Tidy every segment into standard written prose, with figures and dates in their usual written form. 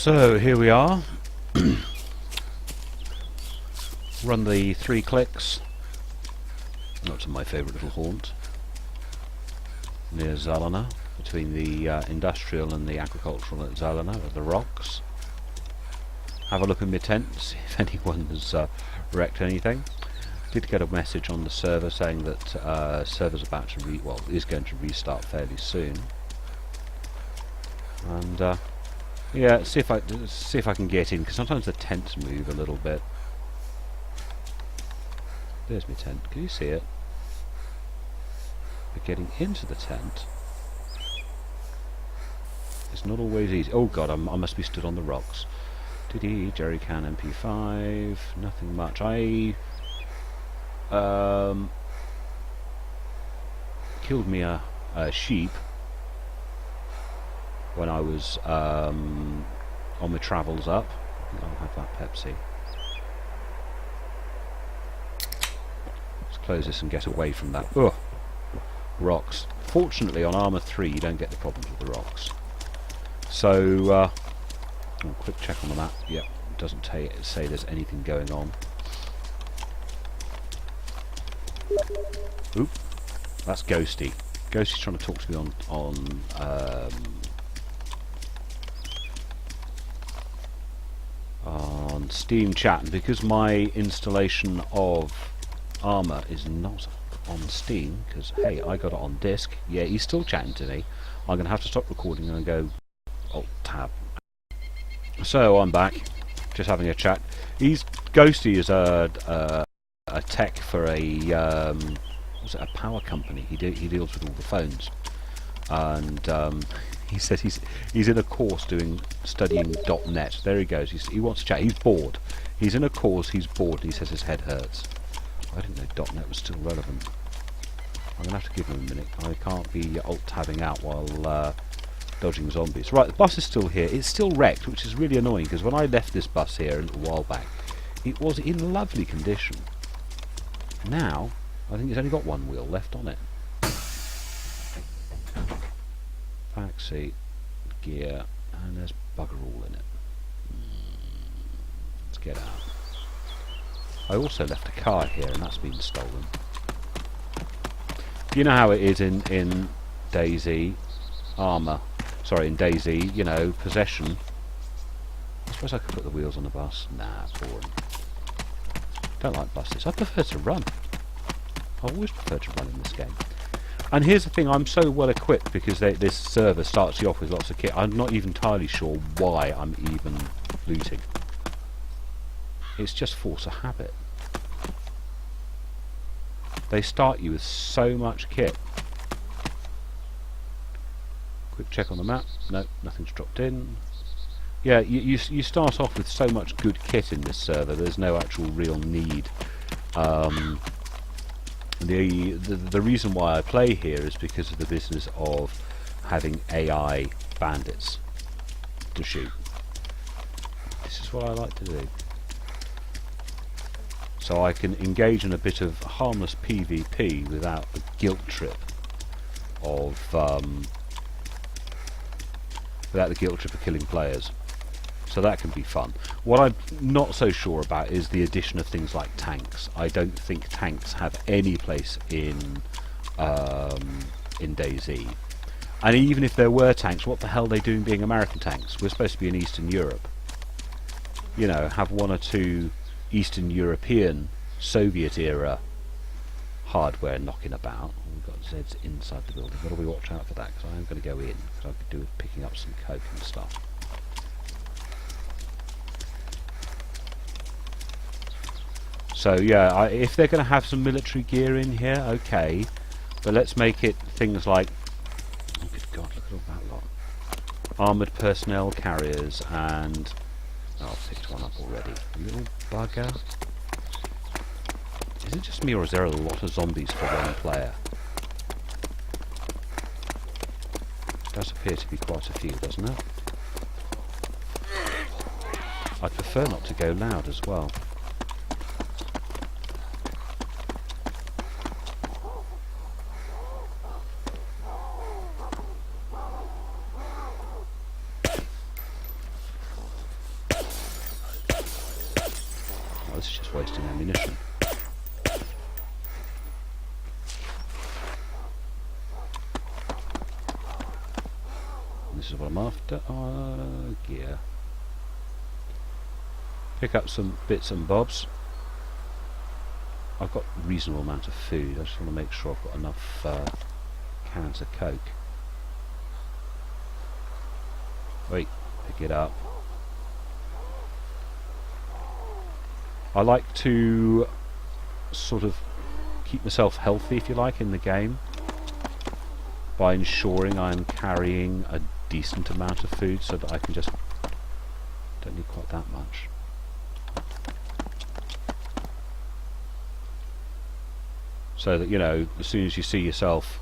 So here we are. Run the 3 clicks. Not to my favourite little haunt near Zelenor, between the industrial and the agricultural at Zelenor, at the rocks. Have a look in my tent, see if anyone has wrecked anything. Did get a message on the server saying that server's about to is going to restart fairly soon. And yeah, see if I can get in, because sometimes the tents move a little bit. There's my tent. Can you see it? But getting into the tent is not always easy. Oh god, I must be stood on the rocks. Jerry can MP5. Nothing much. I killed me a sheep when I was on my travels up. I think I'll have that Pepsi. Let's close this and get away from that. Ugh. Rocks. Fortunately on Armour 3 you don't get the problems with the rocks. So quick check on the map. Yep, doesn't say there's anything going on. Oop, that's Ghosty. Ghosty's trying to talk to me on Steam chat, and because my installation of Armour is not on Steam, because hey, I got it on disc. Yeah, he's still chatting to me. I'm going to have to stop recording and go Alt Tab. So I'm back, just having a chat. Ghosty is a tech for a was it a power company? He deals with all the phones, and he says he's in a course studying .NET. There he goes. He wants to chat. He's bored. He's in a course. He's bored. And he says his head hurts. I didn't know .NET was still relevant. I'm gonna have to give him a minute. I can't be alt tabbing out while dodging zombies. Right, the bus is still here. It's still wrecked, which is really annoying because when I left this bus here a little while back, it was in lovely condition. Now, I think it's only got one wheel left on it. Back seat, gear, and there's bugger all in it. Let's get out. I also left a car here, and that's been stolen. You know how it is in Dayz Armour. Sorry, in Dayz, you know, possession. I suppose I could put the wheels on the bus. Nah, boring. Don't like buses. I prefer to run. I always prefer to run in this game. And here's the thing, I'm so well equipped because this server starts you off with lots of kit. I'm not even entirely sure why I'm even looting. It's just force of habit. They start you with so much kit. Quick check on the map. No, nothing's dropped in. Yeah, you start off with so much good kit in this server. There's no actual real need. The reason why I play here is because of the business of having AI bandits to shoot. This is what I like to do. So I can engage in a bit of harmless PvP without the guilt trip of killing players. So that can be fun. What I'm not so sure about is the addition of things like tanks. I don't think tanks have any place in Dayz. And even if there were tanks, what the hell are they doing being American tanks? We're supposed to be in Eastern Europe. You know, have one or two Eastern European Soviet era hardware knocking about. We've got Zeds inside the building. Got to be watch out for that, because I am going to go in. Because I could do with picking up some coke and stuff. So yeah, if they're going to have some military gear in here, okay, but let's make it things like, oh good god, look at all that lot, armoured personnel carriers, and oh, I've picked one up already. Little bugger. Is it just me, or is there a lot of zombies for one player? It does appear to be quite a few, doesn't it? I prefer not to go loud as well. just wasting ammunition. This is what I'm after. Gear. Pick up some bits and bobs. I've got a reasonable amount of food. I just want to make sure I've got enough cans of Coke. Wait, pick it up. I like to sort of keep myself healthy, if you like, in the game by ensuring I'm carrying a decent amount of food so that I can just... don't need quite that much. So that, you know, as soon as you see yourself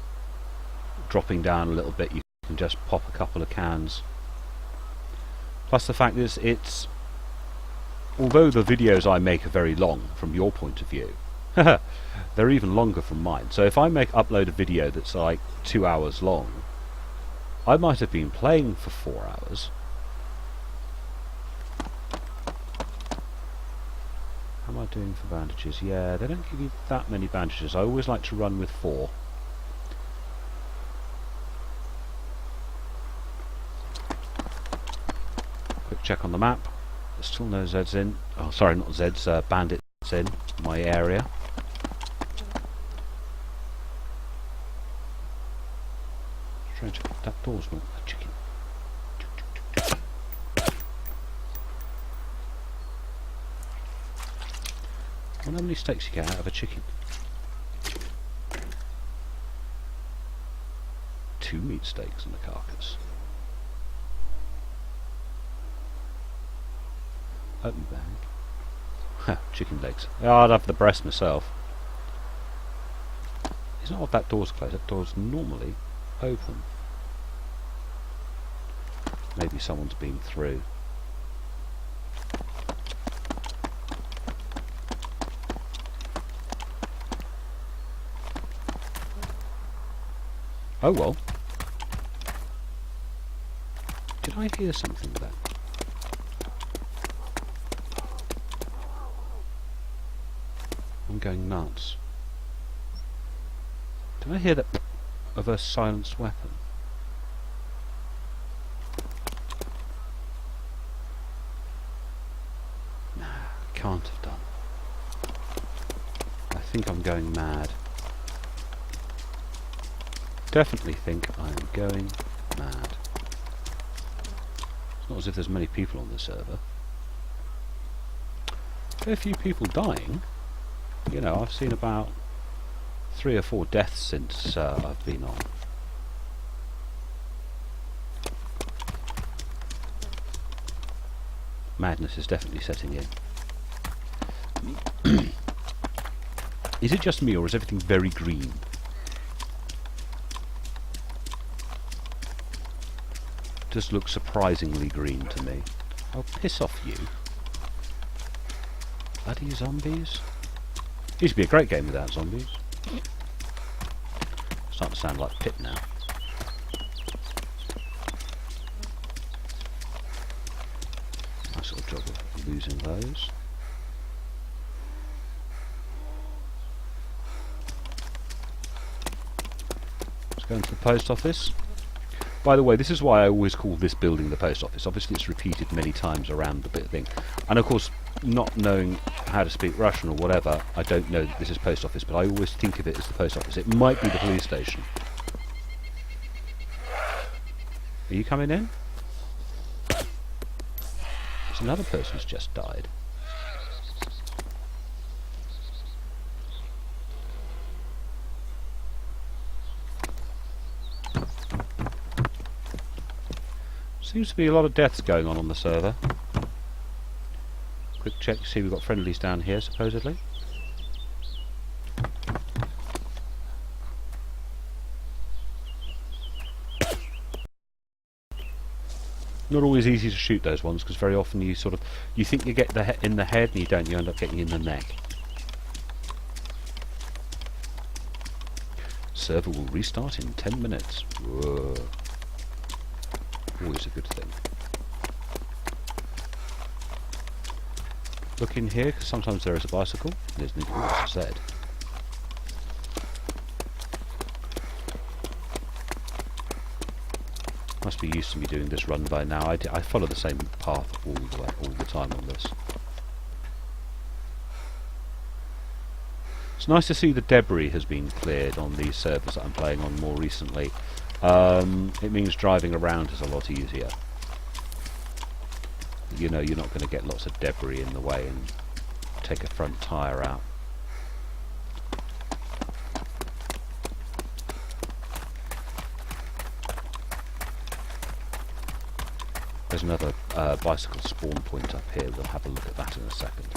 dropping down a little bit, you can just pop a couple of cans. Plus the fact is, it's... although the videos I make are very long from your point of view, they're even longer from mine. So if I upload a video that's like 2 hours long, I might have been playing for 4 hours. How am I doing for bandages? Yeah, they don't give you that many bandages. I always like to run with 4. Quick check on the map. There's still no Zeds in. Oh, sorry, not Zeds, bandits in my area. Strange, that door's not a chicken. I wonder how many steaks you get out of a chicken. 2 meat steaks in the carcass. Open bag. Chicken legs. Oh, I'd have the breast myself. It's not odd that door's closed. That door's normally open. Maybe someone's been through. Oh well. Did I hear something with that? I'm going nuts. Did I hear that of a silenced weapon? Nah, can't have done. I think I'm going mad. Definitely think I am going mad. It's not as if there's many people on the server. Very few people dying. You know, I've seen about 3 or 4 deaths since I've been on. Madness is definitely setting in. Is it just me, or is everything very green? Just looks surprisingly green to me. Oh, piss off you. Bloody zombies. Used to be a great game without zombies. Starting to sound like Pip now. Nice little job of losing those. Let's go into the post office. By the way, this is why I always call this building the post office. Obviously it's repeated many times around the bit of thing. And of course, not knowing how to speak Russian or whatever, I don't know that this is post office, but I always think of it as the post office. It might be the police station. Are you coming in? There's another person who's just died. Seems to be a lot of deaths going on the server. Quick check, see we've got friendlies down here supposedly. Not always easy to shoot those ones, because very often you think you get in the head and you don't, you end up getting in the neck. Server will restart in 10 minutes. Whoa. Always a good thing. look in here, because sometimes there is a bicycle. There's an as I said. Must be used to me doing this run by now. I follow the same path all the time on this. It's nice to see the debris has been cleared on these servers that I'm playing on more recently. It means driving around is a lot easier. You know, you're not going to get lots of debris in the way and take a front tyre out. There's another bicycle spawn point up here. We'll have a look at that in a second.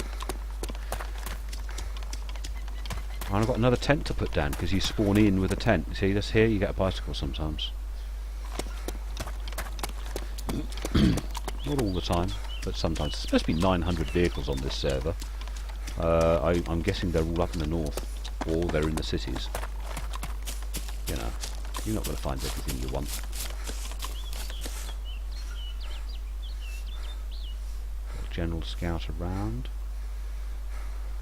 And I've got another tent to put down because you spawn in with a tent. You see this here? You get a bicycle sometimes. Not all the time, but sometimes. There's supposed to be 900 vehicles on this server. I'm guessing they're all up in the north, or they're in the cities. You know, you're not going to find everything you want. General scout around.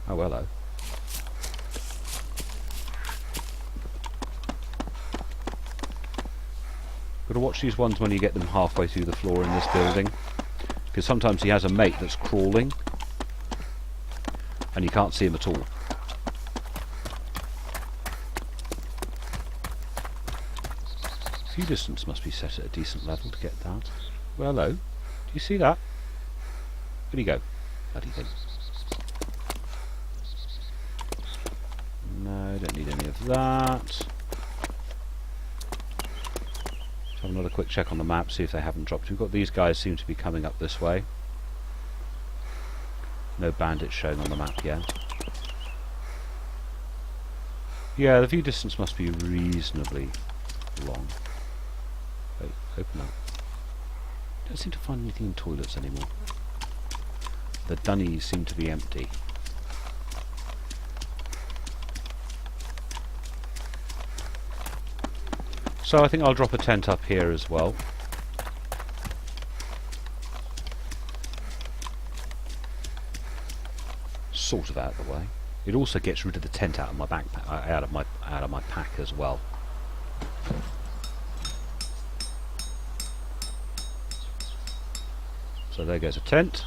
Oh, hello. Got to watch these ones when you get them halfway through the floor in this building, because sometimes he has a mate that's crawling and you can't see him at all. View distance must be set at a decent level to get that. Well, hello. Do you see that? Where'd he go? Bloody thing. No, don't need any of that. Have another quick check on the map, see if they haven't dropped. We've got these guys seem to be coming up this way. No bandits showing on the map yet. Yeah, the view distance must be reasonably long. Wait, open up. Don't seem to find anything in toilets anymore. The dunnies seem to be empty. So I think I'll drop a tent up here as well. Sort of out of the way. It also gets rid of the tent out of my backpack, out of my pack as well. So there goes a tent.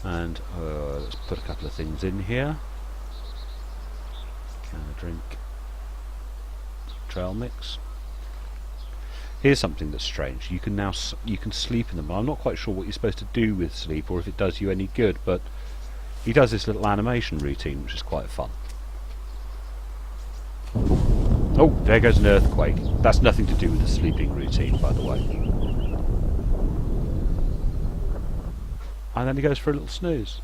And let's put a couple of things in here. Can I drink? Trail mix. Here's something that's strange. You can now you can sleep in them. I'm not quite sure what you're supposed to do with sleep or if it does you any good, but he does this little animation routine, which is quite fun. Oh, there goes an earthquake. That's nothing to do with the sleeping routine, by the way. And then he goes for a little snooze.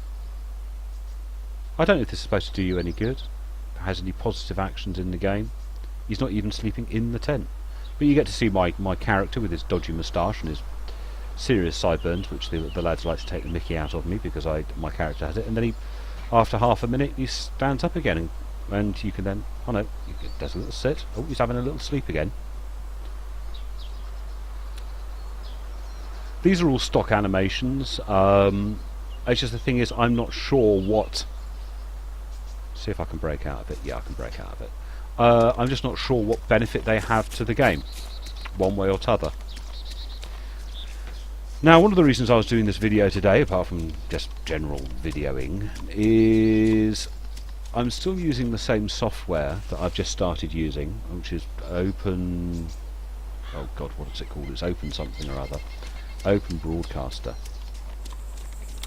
I don't know if this is supposed to do you any good. Has any positive actions in the game. He's not even sleeping in the tent. But you get to see my character with his dodgy moustache and his serious sideburns, which the lads like to take the mickey out of me because my character has it. And then after half a minute, he stands up again, and you can then, oh no, he does a little sit. Oh, he's having a little sleep again. These are all stock animations. It's just the thing is, I'm not sure what. See if I can break out of it. Yeah, I can break out of it. I'm just not sure what benefit they have to the game, one way or t'other. Now, one of the reasons I was doing this video today, apart from just general videoing, is I'm still using the same software that I've just started using, which is Open... oh god, what is it called? It's Open something or other. Open Broadcaster.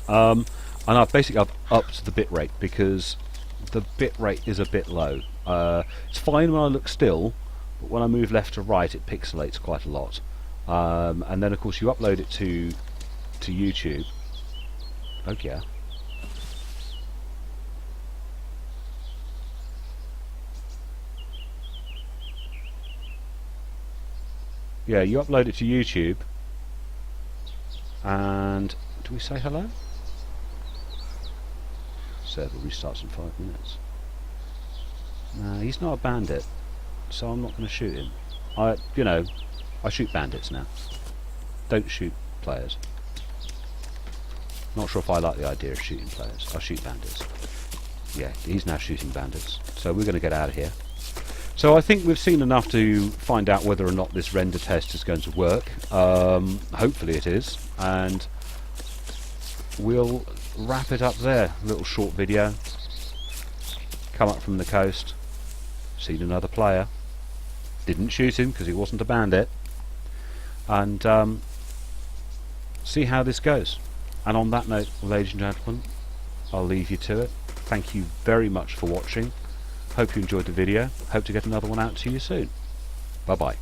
And I've upped the bitrate because the bitrate is a bit low. It's fine when I look still, but when I move left to right it pixelates quite a lot. And then of course you upload it to YouTube. Oh yeah. Yeah, you upload it to YouTube, and do we say hello? Server restarts in 5 minutes. No, he's not a bandit, so I'm not going to shoot him. I shoot bandits now. Don't shoot players. Not sure if I like the idea of shooting players. I'll shoot bandits. Yeah, he's now shooting bandits. So we're going to get out of here. So I think we've seen enough to find out whether or not this render test is going to work. Hopefully it is. And we'll wrap it up there. Little short video. Come up from the coast. Seen another player. Didn't shoot him because he wasn't a bandit. And see how this goes. And on that note, ladies and gentlemen, I'll leave you to it. Thank you very much for watching. Hope you enjoyed the video. Hope to get another one out to you soon. Bye bye.